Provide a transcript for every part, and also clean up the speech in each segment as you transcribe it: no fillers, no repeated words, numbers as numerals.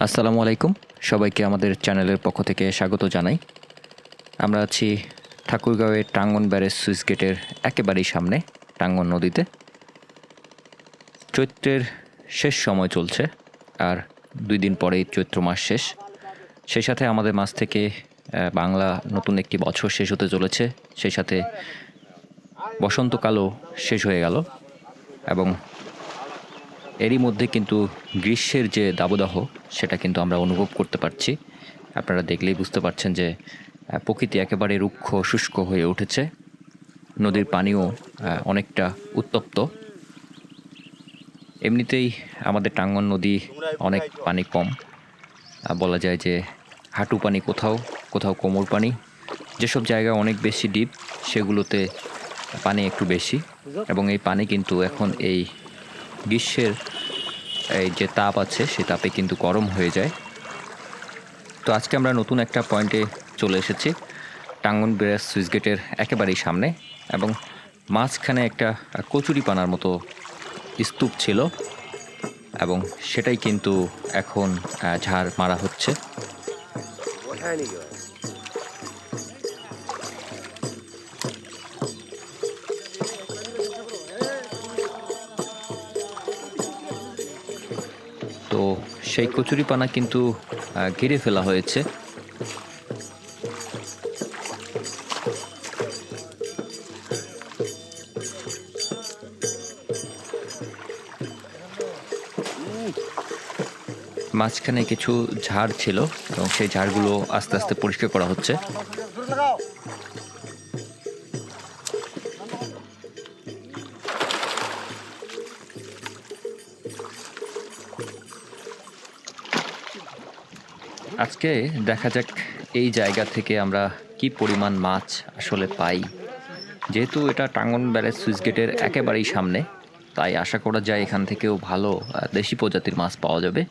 আসসালামু আলাইকুম, সবাইকে আমাদের চ্যানেলের পক্ষ থেকে স্বাগত জানাই। আমরা আছি ঠাকুরগাঁওয়ের টাঙ্গন ব্যারেজ সুইচ গেটের একেবারেই সামনে, টাঙ্গন নদীতে। চৈত্রের শেষ সময় চলছে, আর 2 দিন পরেই চৈত্র মাস শেষ। সেই সাথে আমাদের মাছ থেকে বাংলা নতুন একটি বছর শেষ হতে চলেছে, সেই সাথে বসন্তকালও শেষ হয়ে গেল, এবং এরই মধ্যে কিন্তু গ্রীষ্মের যে দাবদাহ সেটা কিন্তু আমরা অনুভব করতে পারছি। আপনারা দেখলেই বুঝতে পারছেন যে প্রকৃতি একেবারে রুক্ষ শুষ্ক হয়ে উঠেছে। নদীর পানিও অনেকটা উত্তপ্ত। এমনিতেই আমাদের টাঙ্গন নদী অনেক পানি কম, বলা যায় যে হাঁটু পানি কোথাও কোথাও কোমর পানি। যেসব জায়গা অনেক বেশি ডিপ সেগুলোতে পানি একটু বেশি, এবং এই পানি কিন্তু এখন এই গ্রীষ্মের এই যে তাপ আছে সে তাপে কিন্তু গরম হয়ে যায়। তো আজকে আমরা নতুন একটা পয়েন্টে চলে এসেছি, টাঙ্গন ব্যারেজ সুইচ গেটের একেবারেই সামনে, এবং মাঝখানে একটা কচুরিপানার মতো স্তূপ ছিল, এবং সেটাই কিন্তু এখন ঝাড় মারা হচ্ছে। তো সেই কচুরিপানা কিন্তু ঘিরে ফেলা হয়েছে। মাঝখানে কিছু ঝাড় ছিল এবং সেই ঝাড়গুলো আস্তে আস্তে পরিষ্কার করা হচ্ছে। আজকে দেখা যাক এই জায়গা থেকে আমরা কি পরিমাণ মাছ আসলে পাই। যেহেতু এটা টাঙ্গন ব্যারেজ সুইচ গেটের একেবারেই সামনে, তাই আশা করা যায় এখান থেকেও ভালো দেশি প্রজাতির মাছ পাওয়া যাবে।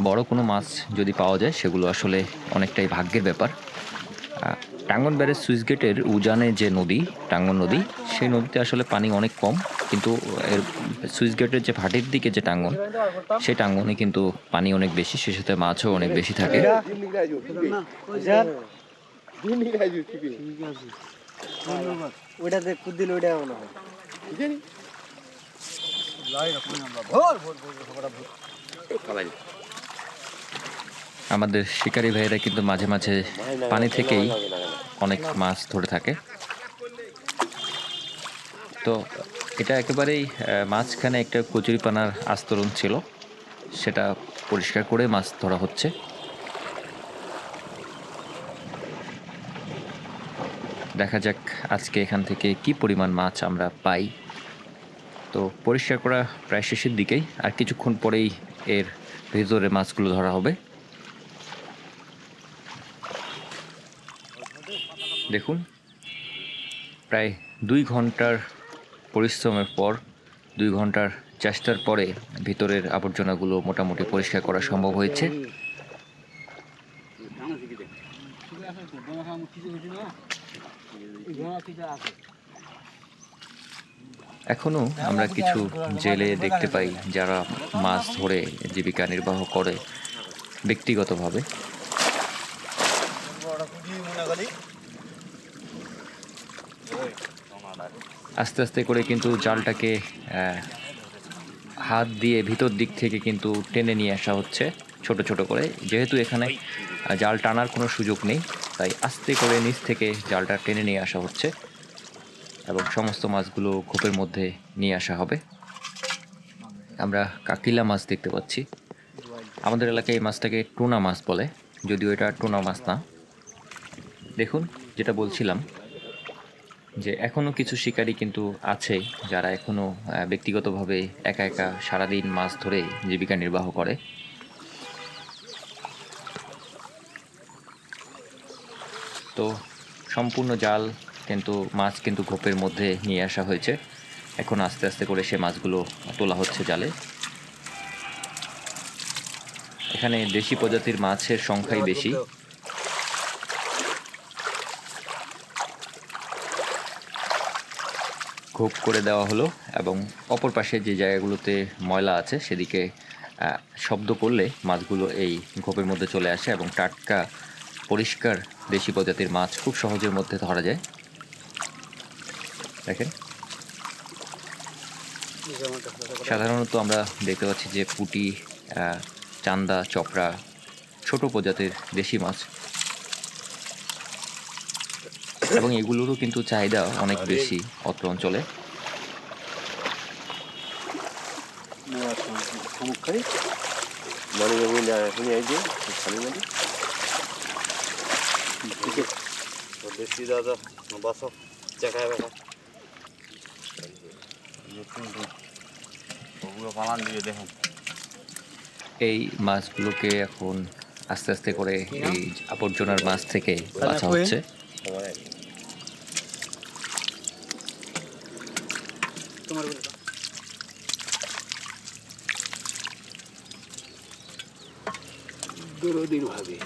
বড় কোনো মাছ যদি পাওয়া যায় সেগুলো আসলে অনেকটাই ভাগ্যের ব্যাপার। টাঙ্গন ব্যারেজ সুইচ গেটের উজানে যে নদী, টাঙ্গন নদী, সেই নদীতে আসলে পানি অনেক কম, কিন্তু এর সুইচ গেটের যে ভাটির দিকে যে টাঙ্গন, সেই টাঙ্গনে কিন্তু পানি অনেক বেশি, সে সাথে মাছও অনেক বেশি থাকে। আমাদের শিকারী ভাইয়েরা কিন্তু মাঝে মাঝে পানি থেকেই অনেক মাছ ধরে থাকে। তো এটা একেবারেই মাঝখানে একটা কচুরিপানার আস্তরণ ছিল, সেটা পরিষ্কার করে মাছ ধরা হচ্ছে। দেখা যাক আজকে এখান থেকে কি পরিমাণ মাছ আমরা পাই। তো পরিষ্কার করা প্রায় শেষের দিকেই, আর কিছুক্ষণ পরেই এর ভেতরে মাছগুলো ধরা হবে। দেখুন, প্রায় 2 ঘন্টার পরিশ্রমের পর, 2 ঘন্টার চেষ্টার পরে ভিতরের আবর্জনাগুলো মোটামুটি পরিষ্কার করা সম্ভব হয়েছে। এখনো আমরা কিছু জেলে দেখতে পাই যারা মাছ ধরে জীবিকা নির্বাহ করে ব্যক্তিগতভাবে। আস্তে আস্তে করে কিন্তু জালটাকে হাত দিয়ে ভিতর দিক থেকে কিন্তু টেনে নিয়ে আসা হচ্ছে ছোট ছোট করে। যেহেতু এখানে জাল টানার কোনো সুযোগ নেই, তাই আস্তে করে নিচ থেকে জালটা টেনে নিয়ে আসা হচ্ছে, এবং সমস্ত মাছগুলো খোপের মধ্যে নিয়ে আসা হবে। আমরা কাকিলা মাছ দেখতে পাচ্ছি। আমাদের এলাকায় এই মাছটাকে টুনা মাছ বলে, যদিও এটা টুনা মাছ না। দেখুন, যেটা বলছিলাম যে এখনও কিছু শিকারী কিন্তু আছে যারা এখনও ব্যক্তিগতভাবে একা একা সারাদিন মাছ ধরে জীবিকা নির্বাহ করে। তো সম্পূর্ণ জাল কিন্তু মাছ কিন্তু খোপের মধ্যে নিয়ে আসা হয়েছে। এখন আস্তে আস্তে করে সে মাছগুলো তোলা হচ্ছে জালে। এখানে দেশি প্রজাতির মাছের সংখ্যাই বেশি। খোপ করে দেওয়া হলো, এবং অপর পাশে যে জায়গাগুলোতে ময়লা আছে সেদিকে শব্দ করলে মাছগুলো এই ঘোপের মধ্যে চলে আসে এবং টাটকা পরিষ্কার দেশি প্রজাতির মাছ খুব সহজের মধ্যে ধরা যায়। দেখেন, সাধারণত আমরা দেখতে পাচ্ছি যে পুঁটি, চান্দা, চপড়া, ছোট প্রজাতির দেশি মাছ, এবং এগুলোরও কিন্তু চাহিদা অনেক বেশি অত্র অঞ্চলে। এই মাছগুলোকে এখন আস্তে আস্তে করে এই আবর্জনার মাছ থেকে বাছা হচ্ছে। ভাবে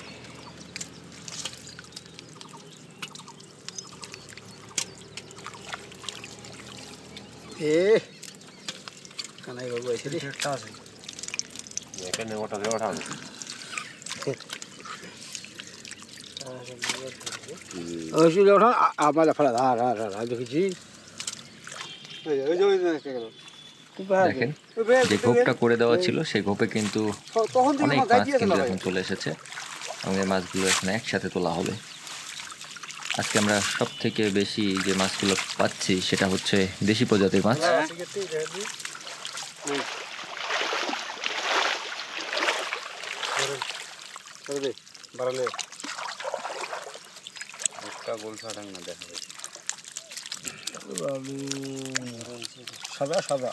কানাই বাবু এসে আছে এখানে ওটা দিয়ে ওঠা ওঠা আমার ফেলা দেখেছি। দেখেন, যে ঘোপটা করে দেওয়া ছিল সেই ঘোপে কিন্তু অনেক মাছ কিন্তু এখন চলে এসেছে এবং এই মাছগুলো এখন একসাথে তোলা হবে। আজকে আমরা সব থেকে বেশি যে মাছগুলো পাচ্ছি সেটা হচ্ছে দেশি প্রজাতির মাছ। সাদা সাদা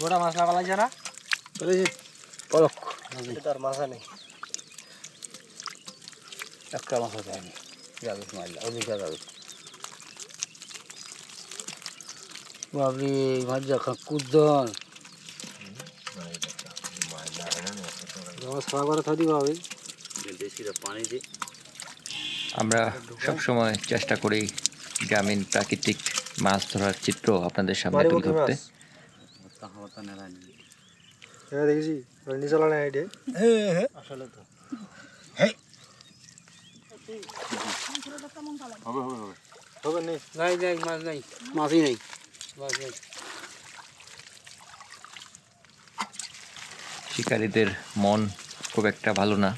গোটা মাছ লাগা লাগছে না পলক তার মাছা নেই, একটা মাছা দেয়নি যাবে মারলা ওদিকে যাবে বাবরি মাছ যখন কুদ্দন সারা করে থাকি ভাবে বেশিটা পানি দিয়ে। আমরা সবসময় চেষ্টা করি গ্রামীণ প্রাকৃতিক মাছ ধরার চিত্র আপনাদের সামনে তুলে ধরতে। দেখেছি নিচলা নেই আসলে তো হবে নেই নাই নাই মাছ নাই মাছই নেই মাছ নেই। শিকারীদের মন খুব একটা ভালো না,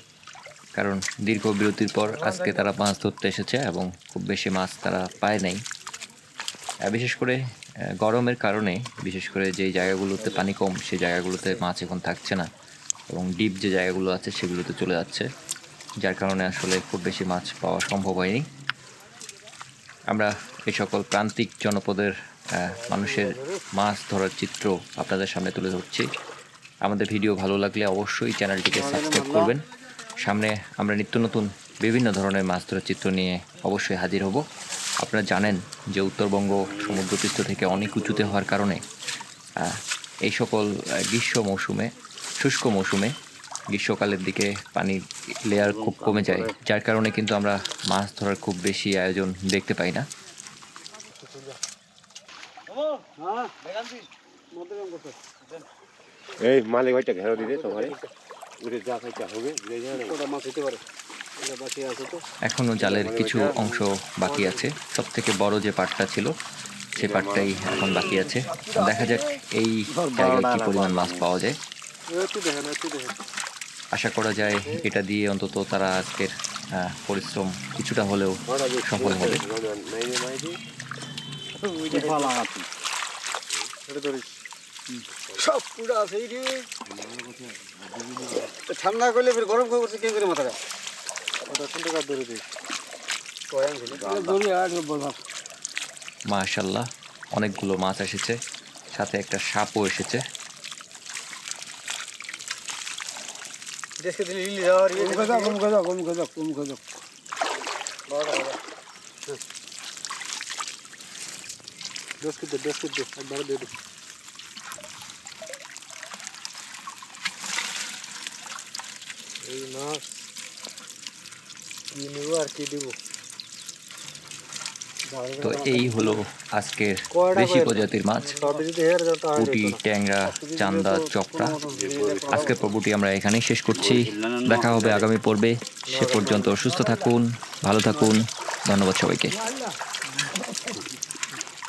কারণ দীর্ঘ বিরতির পর আজকে তারা মাছ ধরতে এসেছে এবং খুব বেশি মাছ তারা পায় নাই। বিশেষ করে গরমের কারণে, বিশেষ করে যেই জায়গাগুলোতে পানি কম সেই জায়গাগুলোতে মাছ এখন থাকছে না এবং ডিপ যে জায়গাগুলো আছে সেগুলোতে চলে যাচ্ছে, যার কারণে আসলে খুব বেশি মাছ পাওয়া সম্ভব হয়নি। আমরা এই সকল প্রান্তিক জনপদের মানুষের মাছ ধরার চিত্র আপনাদের সামনে তুলে ধরছি। আমাদের ভিডিও ভালো লাগলে অবশ্যই চ্যানেলটিকে সাবস্ক্রাইব করবেন। সামনে আমরা নিত্য নতুন বিভিন্ন ধরনের মাছ ধরার চিত্র নিয়ে অবশ্যই হাজির হব। আপনারা জানেন যে উত্তরবঙ্গ সমুদ্রপৃষ্ঠ থেকে অনেক উঁচুতে হওয়ার কারণে এই সকল গ্রীষ্ম মৌসুমে, শুষ্ক মৌসুমে, গ্রীষ্মকালের দিকে পানির লেয়ার খুব কমে যায়, যার কারণে কিন্তু আমরা মাছ ধরার খুব বেশি আয়োজন দেখতে পাই না। এই মালিক ভাইটা ঘেরো দিতে তোমার যা খাইতে হবে মাছ হইতে পারে। এখনো জালের কিছু অংশ বাকি আছে, সব থেকে বড় যে পাটটা ছিল সেই পাটটাই এখন বাকি আছে। দেখা যাক এই জায়গায় কি পরিমাণ মাছ পাওয়া যায়। আশা করা যায় এটা দিয়ে অন্তত তারা আজকের পরিশ্রম কিছুটা হলেও সফল হবে। সব পুরা আছে ঠান্ডা করলে ফের গরম করছে কে করে মাথাটা ধরে দিই মাশাআল্লাহ, অনেকগুলো মাছ এসেছে, সাথে একটা সাপও এসেছে। এই মাছ কি নেব আর কি দেবো তো এই হলো আজকের দেশি প্রজাতির মাছ, পুঁটি, ট্যাংরা, চান্দা, চপড়া। আজকের পর্বটি আমরা এখানেই শেষ করছি। দেখা হবে আগামী পর্বে। সে পর্যন্ত সুস্থ থাকুন, ভালো থাকুন। ধন্যবাদ সবাইকে।